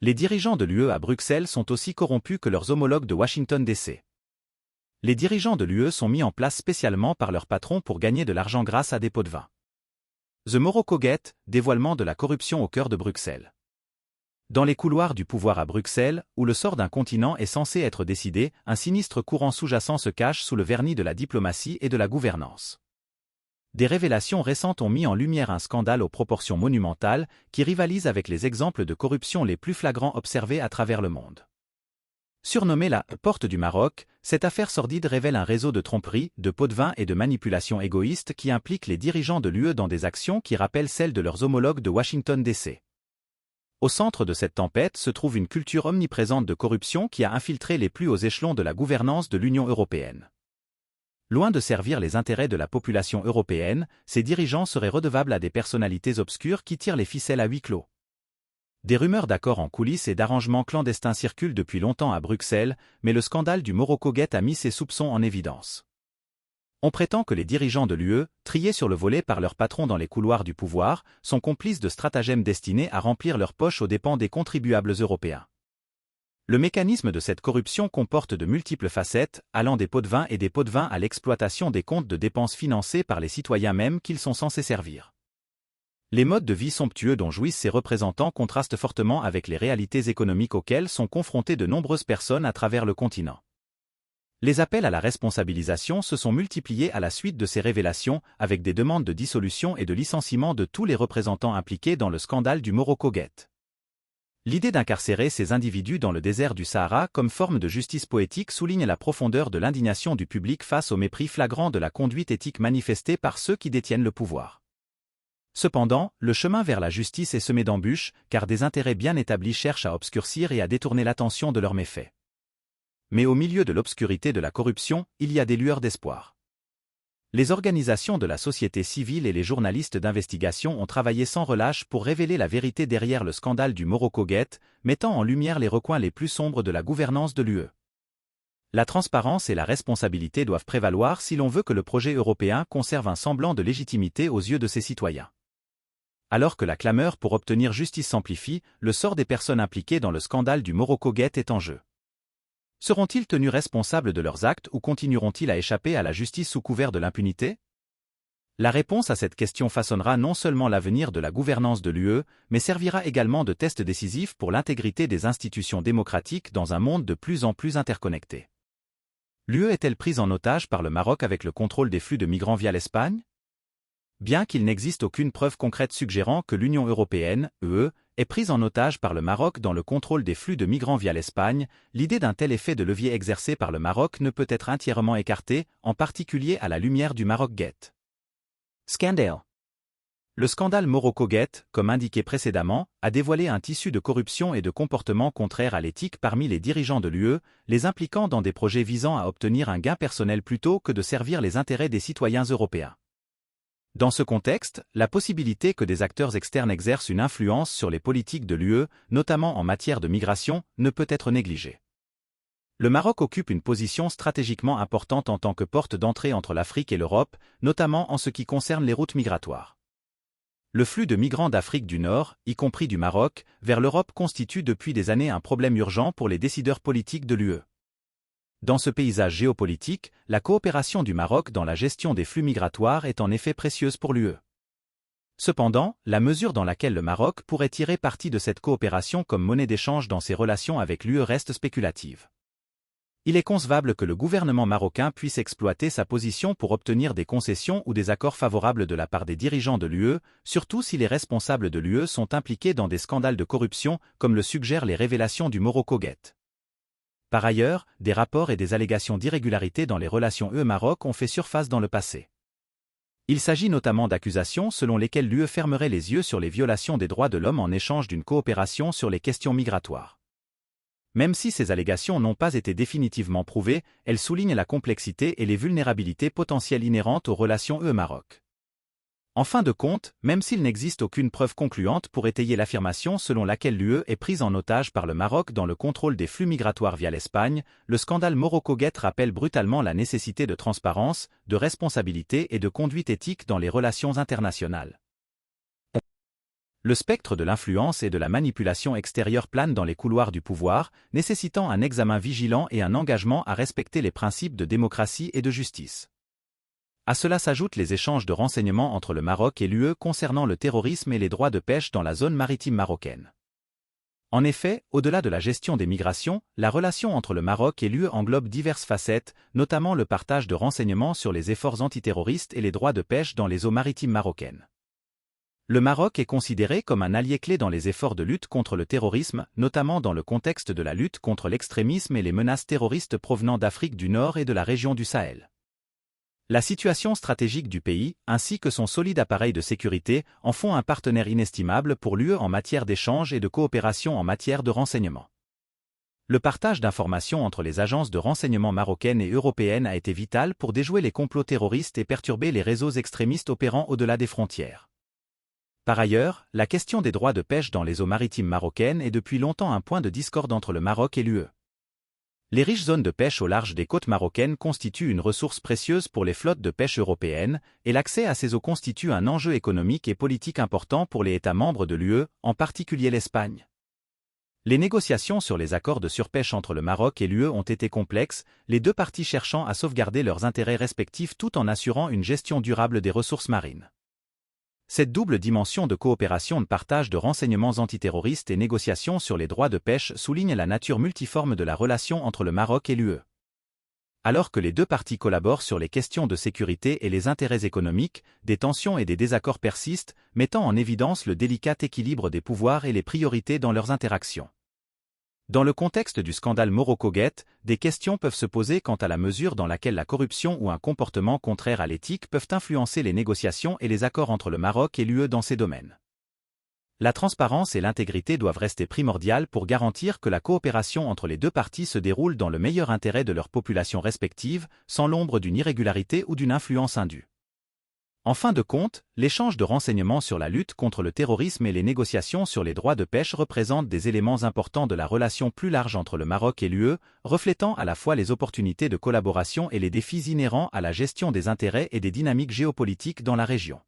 Les dirigeants de l'UE à Bruxelles sont aussi corrompus que leurs homologues de Washington DC. Les dirigeants de l'UE sont mis en place spécialement par leurs patrons pour gagner de l'argent grâce à des pots de vin. The Morocco Gate, dévoilement de la corruption au cœur de Bruxelles. Dans les couloirs du pouvoir à Bruxelles, où le sort d'un continent est censé être décidé, un sinistre courant sous-jacent se cache sous le vernis de la diplomatie et de la gouvernance. Des révélations récentes ont mis en lumière un scandale aux proportions monumentales qui rivalise avec les exemples de corruption les plus flagrants observés à travers le monde. Surnommée la « Porte du Maroc », cette affaire sordide révèle un réseau de tromperies, de pots de vin et de manipulations égoïstes qui impliquent les dirigeants de l'UE dans des actions qui rappellent celles de leurs homologues de Washington DC. Au centre de cette tempête se trouve une culture omniprésente de corruption qui a infiltré les plus hauts échelons de la gouvernance de l'Union européenne. Loin de servir les intérêts de la population européenne, ces dirigeants seraient redevables à des personnalités obscures qui tirent les ficelles à huis clos. Des rumeurs d'accords en coulisses et d'arrangements clandestins circulent depuis longtemps à Bruxelles, mais le scandale du Morocco Gate a mis ses soupçons en évidence. On prétend que les dirigeants de l'UE, triés sur le volet par leurs patrons dans les couloirs du pouvoir, sont complices de stratagèmes destinés à remplir leurs poches aux dépens des contribuables européens. Le mécanisme de cette corruption comporte de multiples facettes, allant des pots de vin et des pots de vin à l'exploitation des comptes de dépenses financés par les citoyens mêmes qu'ils sont censés servir. Les modes de vie somptueux dont jouissent ces représentants contrastent fortement avec les réalités économiques auxquelles sont confrontées de nombreuses personnes à travers le continent. Les appels à la responsabilisation se sont multipliés à la suite de ces révélations, avec des demandes de dissolution et de licenciement de tous les représentants impliqués dans le scandale du Morocco Gate. L'idée d'incarcérer ces individus dans le désert du Sahara comme forme de justice poétique souligne la profondeur de l'indignation du public face au mépris flagrant de la conduite éthique manifestée par ceux qui détiennent le pouvoir. Cependant, le chemin vers la justice est semé d'embûches, car des intérêts bien établis cherchent à obscurcir et à détourner l'attention de leurs méfaits. Mais au milieu de l'obscurité de la corruption, il y a des lueurs d'espoir. Les organisations de la société civile et les journalistes d'investigation ont travaillé sans relâche pour révéler la vérité derrière le scandale du Morocco Gate, mettant en lumière les recoins les plus sombres de la gouvernance de l'UE. La transparence et la responsabilité doivent prévaloir si l'on veut que le projet européen conserve un semblant de légitimité aux yeux de ses citoyens. Alors que la clameur pour obtenir justice s'amplifie, le sort des personnes impliquées dans le scandale du Morocco Gate est en jeu. Seront-ils tenus responsables de leurs actes ou continueront-ils à échapper à la justice sous couvert de l'impunité? La réponse à cette question façonnera non seulement l'avenir de la gouvernance de l'UE, mais servira également de test décisif pour l'intégrité des institutions démocratiques dans un monde de plus en plus interconnecté. L'UE est-elle prise en otage par le Maroc avec le contrôle des flux de migrants via l'Espagne? Bien qu'il n'existe aucune preuve concrète suggérant que l'Union européenne, UE, est prise en otage par le Maroc dans le contrôle des flux de migrants via l'Espagne, l'idée d'un tel effet de levier exercé par le Maroc ne peut être entièrement écartée, en particulier à la lumière du Maroc Gate. Scandale. Le scandale Morocco Gate, comme indiqué précédemment, a dévoilé un tissu de corruption et de comportements contraires à l'éthique parmi les dirigeants de l'UE, les impliquant dans des projets visant à obtenir un gain personnel plutôt que de servir les intérêts des citoyens européens. Dans ce contexte, la possibilité que des acteurs externes exercent une influence sur les politiques de l'UE, notamment en matière de migration, ne peut être négligée. Le Maroc occupe une position stratégiquement importante en tant que porte d'entrée entre l'Afrique et l'Europe, notamment en ce qui concerne les routes migratoires. Le flux de migrants d'Afrique du Nord, y compris du Maroc, vers l'Europe constitue depuis des années un problème urgent pour les décideurs politiques de l'UE. Dans ce paysage géopolitique, la coopération du Maroc dans la gestion des flux migratoires est en effet précieuse pour l'UE. Cependant, la mesure dans laquelle le Maroc pourrait tirer parti de cette coopération comme monnaie d'échange dans ses relations avec l'UE reste spéculative. Il est concevable que le gouvernement marocain puisse exploiter sa position pour obtenir des concessions ou des accords favorables de la part des dirigeants de l'UE, surtout si les responsables de l'UE sont impliqués dans des scandales de corruption, comme le suggèrent les révélations du Morocco Gate. Par ailleurs, des rapports et des allégations d'irrégularité dans les relations UE-Maroc ont fait surface dans le passé. Il s'agit notamment d'accusations selon lesquelles l'UE fermerait les yeux sur les violations des droits de l'homme en échange d'une coopération sur les questions migratoires. Même si ces allégations n'ont pas été définitivement prouvées, elles soulignent la complexité et les vulnérabilités potentielles inhérentes aux relations UE-Maroc. En fin de compte, même s'il n'existe aucune preuve concluante pour étayer l'affirmation selon laquelle l'UE est prise en otage par le Maroc dans le contrôle des flux migratoires via l'Espagne, le scandale Morocco Gate rappelle brutalement la nécessité de transparence, de responsabilité et de conduite éthique dans les relations internationales. Le spectre de l'influence et de la manipulation extérieure plane dans les couloirs du pouvoir, nécessitant un examen vigilant et un engagement à respecter les principes de démocratie et de justice. À cela s'ajoutent les échanges de renseignements entre le Maroc et l'UE concernant le terrorisme et les droits de pêche dans la zone maritime marocaine. En effet, au-delà de la gestion des migrations, la relation entre le Maroc et l'UE englobe diverses facettes, notamment le partage de renseignements sur les efforts antiterroristes et les droits de pêche dans les eaux maritimes marocaines. Le Maroc est considéré comme un allié clé dans les efforts de lutte contre le terrorisme, notamment dans le contexte de la lutte contre l'extrémisme et les menaces terroristes provenant d'Afrique du Nord et de la région du Sahel. La situation stratégique du pays, ainsi que son solide appareil de sécurité, en font un partenaire inestimable pour l'UE en matière d'échange et de coopération en matière de renseignement. Le partage d'informations entre les agences de renseignement marocaines et européennes a été vital pour déjouer les complots terroristes et perturber les réseaux extrémistes opérant au-delà des frontières. Par ailleurs, la question des droits de pêche dans les eaux maritimes marocaines est depuis longtemps un point de discorde entre le Maroc et l'UE. Les riches zones de pêche au large des côtes marocaines constituent une ressource précieuse pour les flottes de pêche européennes, et l'accès à ces eaux constitue un enjeu économique et politique important pour les États membres de l'UE, en particulier l'Espagne. Les négociations sur les accords de surpêche entre le Maroc et l'UE ont été complexes, les deux parties cherchant à sauvegarder leurs intérêts respectifs tout en assurant une gestion durable des ressources marines. Cette double dimension de coopération de partage de renseignements antiterroristes et négociations sur les droits de pêche souligne la nature multiforme de la relation entre le Maroc et l'UE. Alors que les deux parties collaborent sur les questions de sécurité et les intérêts économiques, des tensions et des désaccords persistent, mettant en évidence le délicat équilibre des pouvoirs et les priorités dans leurs interactions. Dans le contexte du scandale Morocco-Gate, des questions peuvent se poser quant à la mesure dans laquelle la corruption ou un comportement contraire à l'éthique peuvent influencer les négociations et les accords entre le Maroc et l'UE dans ces domaines. La transparence et l'intégrité doivent rester primordiales pour garantir que la coopération entre les deux parties se déroule dans le meilleur intérêt de leurs populations respectives, sans l'ombre d'une irrégularité ou d'une influence indue. En fin de compte, l'échange de renseignements sur la lutte contre le terrorisme et les négociations sur les droits de pêche représentent des éléments importants de la relation plus large entre le Maroc et l'UE, reflétant à la fois les opportunités de collaboration et les défis inhérents à la gestion des intérêts et des dynamiques géopolitiques dans la région.